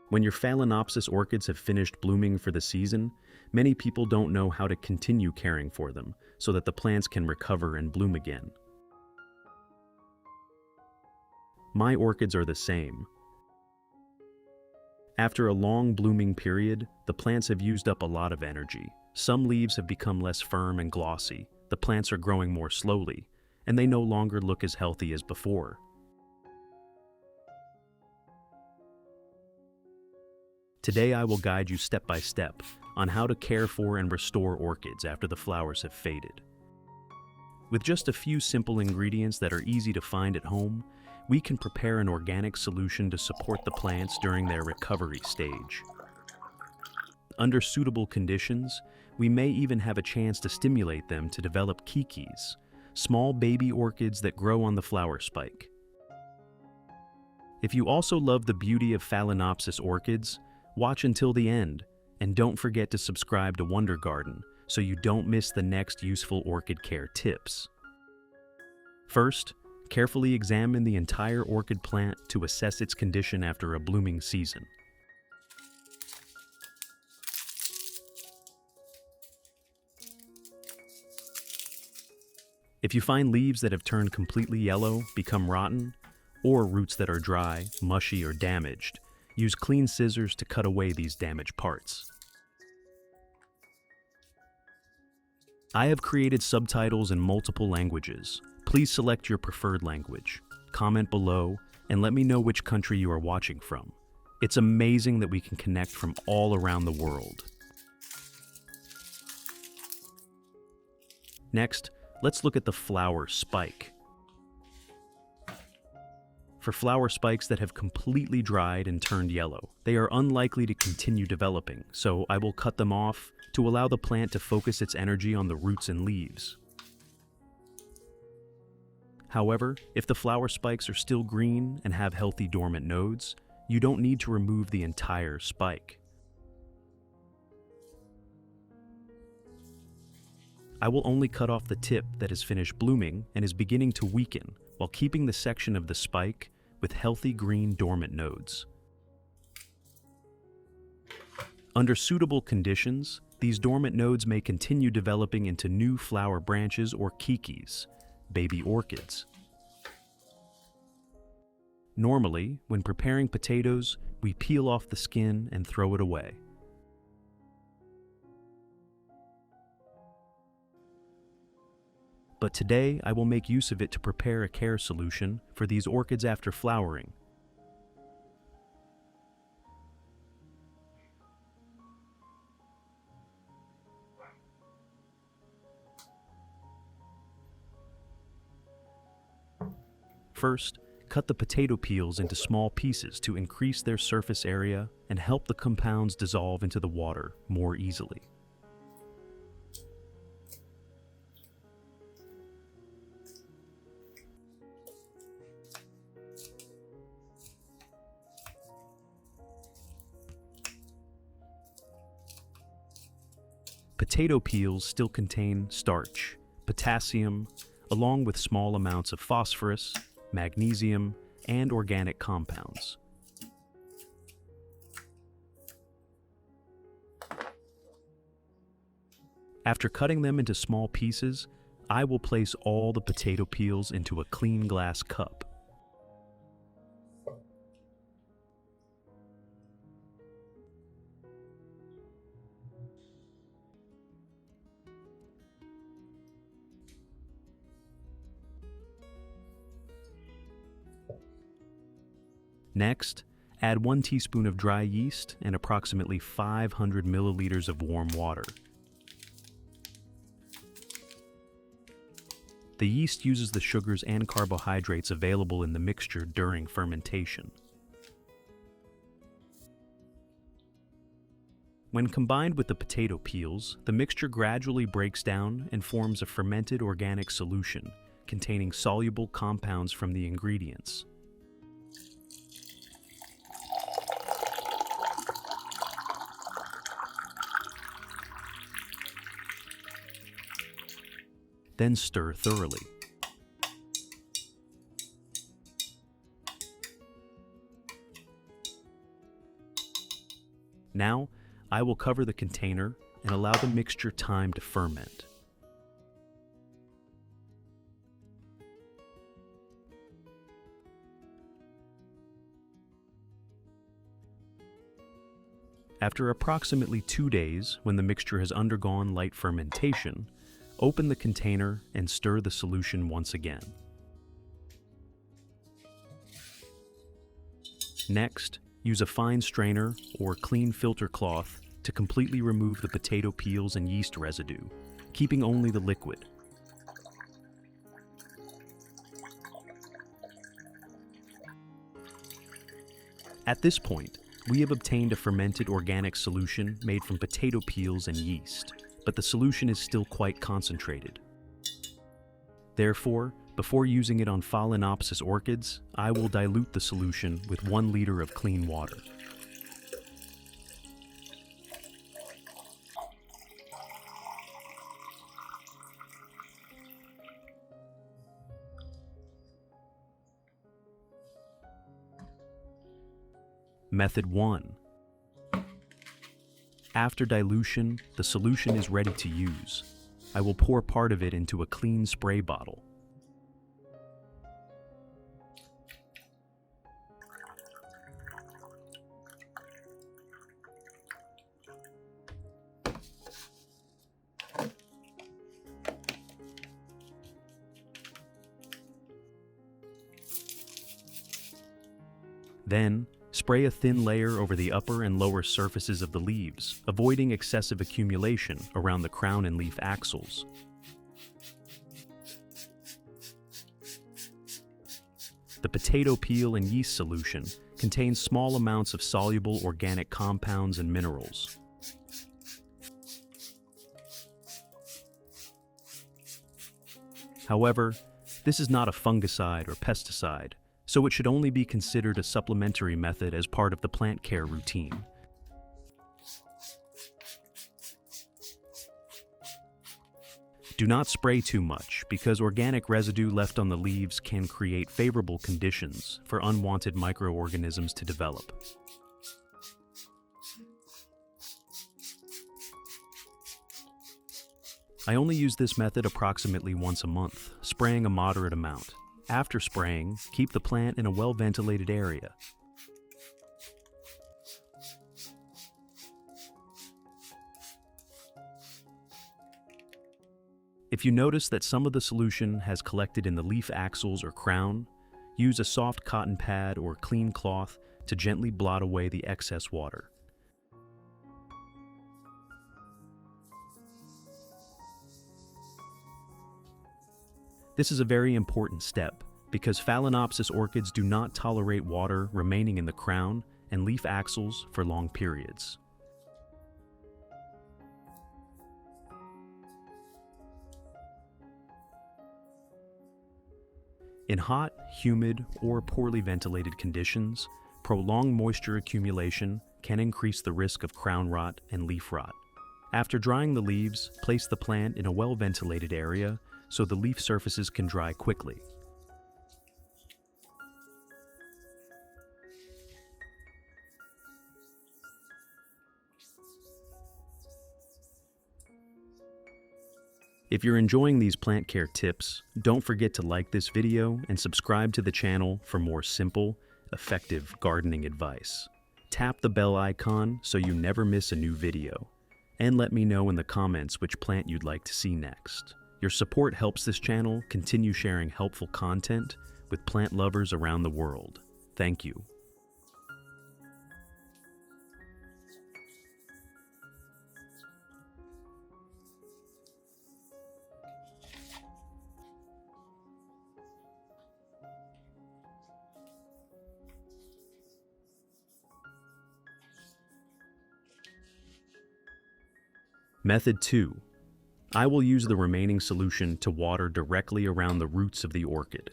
When your Phalaenopsis orchids have finished blooming for the season, many people don't know how to continue caring for them so that the plants can recover and bloom again. My orchids are the same. After a long blooming period, the plants have used up a lot of energy. Some leaves have become less firm and glossy, the plants are growing more slowly, and they no longer look as healthy as before. Today I will guide you step by step on how to care for and restore orchids after the flowers have faded. With just a few simple ingredients that are easy to find at home, we can prepare an organic solution to support the plants during their recovery stage. Under suitable conditions, we may even have a chance to stimulate them to develop Keikis, small baby orchids that grow on the flower spike. If you also love the beauty of Phalaenopsis orchids, watch until the end, and don't forget to subscribe to Wonder Garden so you don't miss the next useful orchid care tips. First, carefully examine the entire orchid plant to assess its condition after a blooming season. If you find leaves that have turned completely yellow, become rotten, or roots that are dry, mushy, or damaged, use clean scissors to cut away these damaged parts. I have created subtitles in multiple languages. Please select your preferred language. Comment below and let me know which country you are watching from. It's amazing that we can connect from all around the world. Next, let's look at the flower spike. For flower spikes that have completely dried and turned yellow, they are unlikely to continue developing, so I will cut them off to allow the plant to focus its energy on the roots and leaves. However, if the flower spikes are still green and have healthy dormant nodes, you don't need to remove the entire spike. I will only cut off the tip that has finished blooming and is beginning to weaken, while keeping the section of the spike with healthy green dormant nodes. Under suitable conditions, these dormant nodes may continue developing into new flower branches or Keikis, baby orchids. Normally, when preparing potatoes, we peel off the skin and throw it away. But today, I will make use of it to prepare a care solution for these orchids after flowering. First, cut the potato peels into small pieces to increase their surface area and help the compounds dissolve into the water more easily. Potato peels still contain starch, potassium, along with small amounts of phosphorus, magnesium, and organic compounds. After cutting them into small pieces, I will place all the potato peels into a clean glass cup. Next, add 1 teaspoon of dry yeast and approximately 500 milliliters of warm water. The yeast uses the sugars and carbohydrates available in the mixture during fermentation. When combined with the potato peels, the mixture gradually breaks down and forms a fermented organic solution containing soluble compounds from the ingredients. Then stir thoroughly. Now, I will cover the container and allow the mixture time to ferment. After approximately 2 days, when the mixture has undergone light fermentation, open the container and stir the solution once again. Next, use a fine strainer or clean filter cloth to completely remove the potato peels and yeast residue, keeping only the liquid. At this point, we have obtained a fermented organic solution made from potato peels and yeast, but the solution is still quite concentrated. Therefore, before using it on Phalaenopsis orchids, I will dilute the solution with 1 liter of clean water. Method 1. After dilution, the solution is ready to use. I will pour part of it into a clean spray bottle. Then, spray a thin layer over the upper and lower surfaces of the leaves, avoiding excessive accumulation around the crown and leaf axils. The potato peel and yeast solution contains small amounts of soluble organic compounds and minerals. However, this is not a fungicide or pesticide, so it should only be considered a supplementary method as part of the plant care routine. Do not spray too much, because organic residue left on the leaves can create favorable conditions for unwanted microorganisms to develop. I only use this method approximately once a month, spraying a moderate amount. After spraying, keep the plant in a well-ventilated area. If you notice that some of the solution has collected in the leaf axils or crown, use a soft cotton pad or clean cloth to gently blot away the excess water. This is a very important step because Phalaenopsis orchids do not tolerate water remaining in the crown and leaf axils for long periods. In hot, humid, or poorly ventilated conditions, prolonged moisture accumulation can increase the risk of crown rot and leaf rot. After drying the leaves, place the plant in a well-ventilated area so the leaf surfaces can dry quickly. If you're enjoying these plant care tips, don't forget to like this video and subscribe to the channel for more simple, effective gardening advice. Tap the bell icon so you never miss a new video. And let me know in the comments which plant you'd like to see next. Your support helps this channel continue sharing helpful content with plant lovers around the world. Thank you. Method 2. I will use the remaining solution to water directly around the roots of the orchid.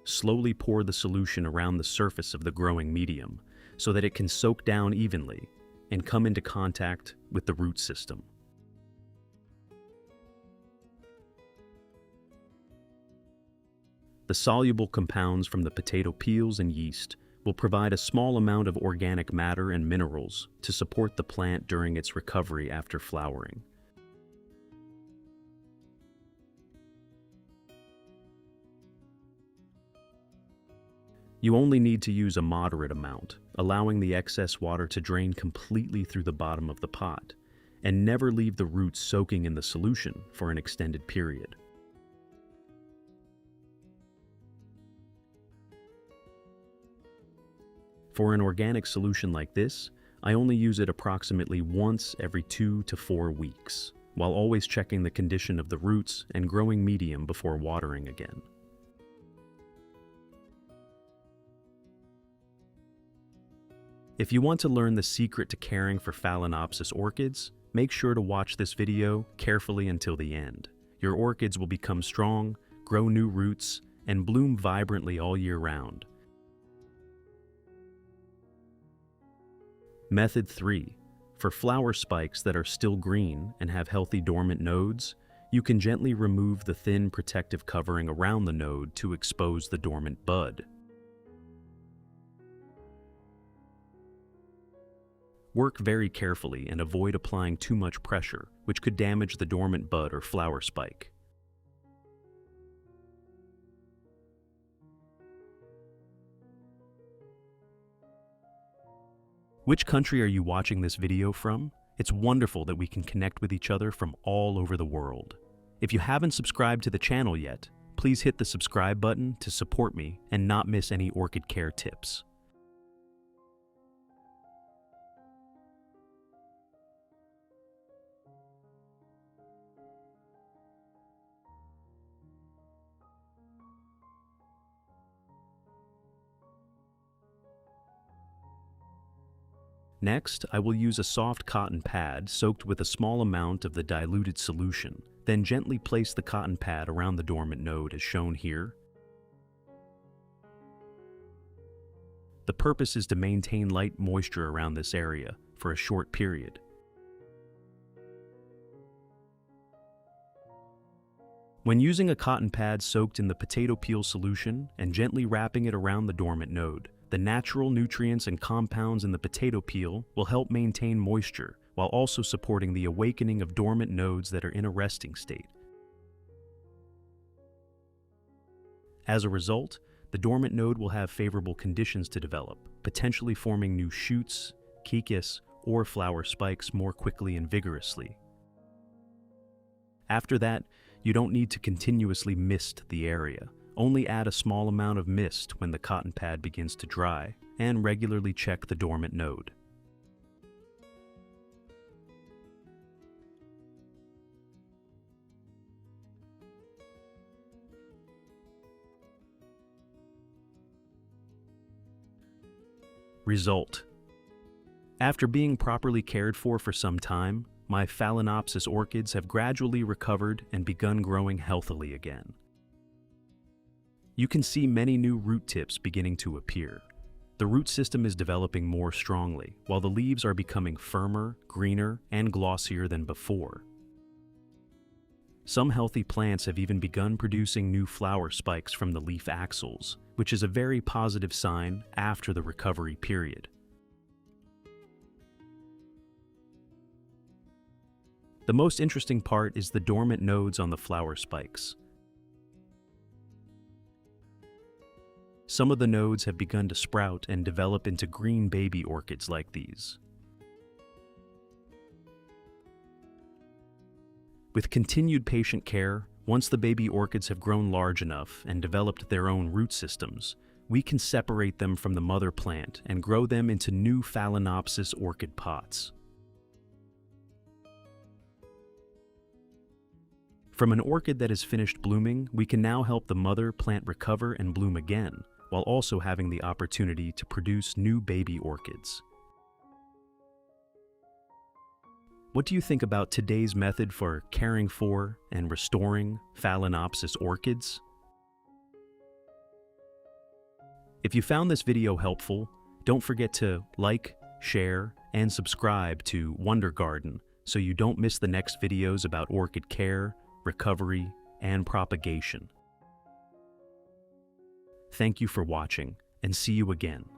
Slowly pour the solution around the surface of the growing medium so that it can soak down evenly and come into contact with the root system. The soluble compounds from the potato peels and yeast will provide a small amount of organic matter and minerals to support the plant during its recovery after flowering. You only need to use a moderate amount, allowing the excess water to drain completely through the bottom of the pot, and never leave the roots soaking in the solution for an extended period. For an organic solution like this, I only use it approximately once every 2 to 4 weeks, while always checking the condition of the roots and growing medium before watering again. If you want to learn the secret to caring for Phalaenopsis orchids, make sure to watch this video carefully until the end. Your orchids will become strong, grow new roots, and bloom vibrantly all year round. Method 3. For flower spikes that are still green and have healthy dormant nodes, you can gently remove the thin protective covering around the node to expose the dormant bud. Work very carefully and avoid applying too much pressure, which could damage the dormant bud or flower spike. Which country are you watching this video from? It's wonderful that we can connect with each other from all over the world. If you haven't subscribed to the channel yet, please hit the subscribe button to support me and not miss any orchid care tips. Next, I will use a soft cotton pad soaked with a small amount of the diluted solution, then gently place the cotton pad around the dormant node as shown here. The purpose is to maintain light moisture around this area for a short period. When using a cotton pad soaked in the potato peel solution and gently wrapping it around the dormant node, the natural nutrients and compounds in the potato peel will help maintain moisture while also supporting the awakening of dormant nodes that are in a resting state. As a result, the dormant node will have favorable conditions to develop, potentially forming new shoots, Keikis, or flower spikes more quickly and vigorously. After that, you don't need to continuously mist the area. Only add a small amount of mist when the cotton pad begins to dry, and regularly check the dormant node. Result. After being properly cared for some time, my Phalaenopsis orchids have gradually recovered and begun growing healthily again. You can see many new root tips beginning to appear. The root system is developing more strongly, while the leaves are becoming firmer, greener, and glossier than before. Some healthy plants have even begun producing new flower spikes from the leaf axils, which is a very positive sign after the recovery period. The most interesting part is the dormant nodes on the flower spikes. Some of the nodes have begun to sprout and develop into green baby orchids like these. With continued patient care, once the baby orchids have grown large enough and developed their own root systems, we can separate them from the mother plant and grow them into new Phalaenopsis orchid pots. From an orchid that has finished blooming, we can now help the mother plant recover and bloom again, while also having the opportunity to produce new baby orchids. What do you think about today's method for caring for and restoring Phalaenopsis orchids? If you found this video helpful, don't forget to like, share, and subscribe to Wonder Garden so you don't miss the next videos about orchid care, recovery, and propagation. Thank you for watching, and see you again.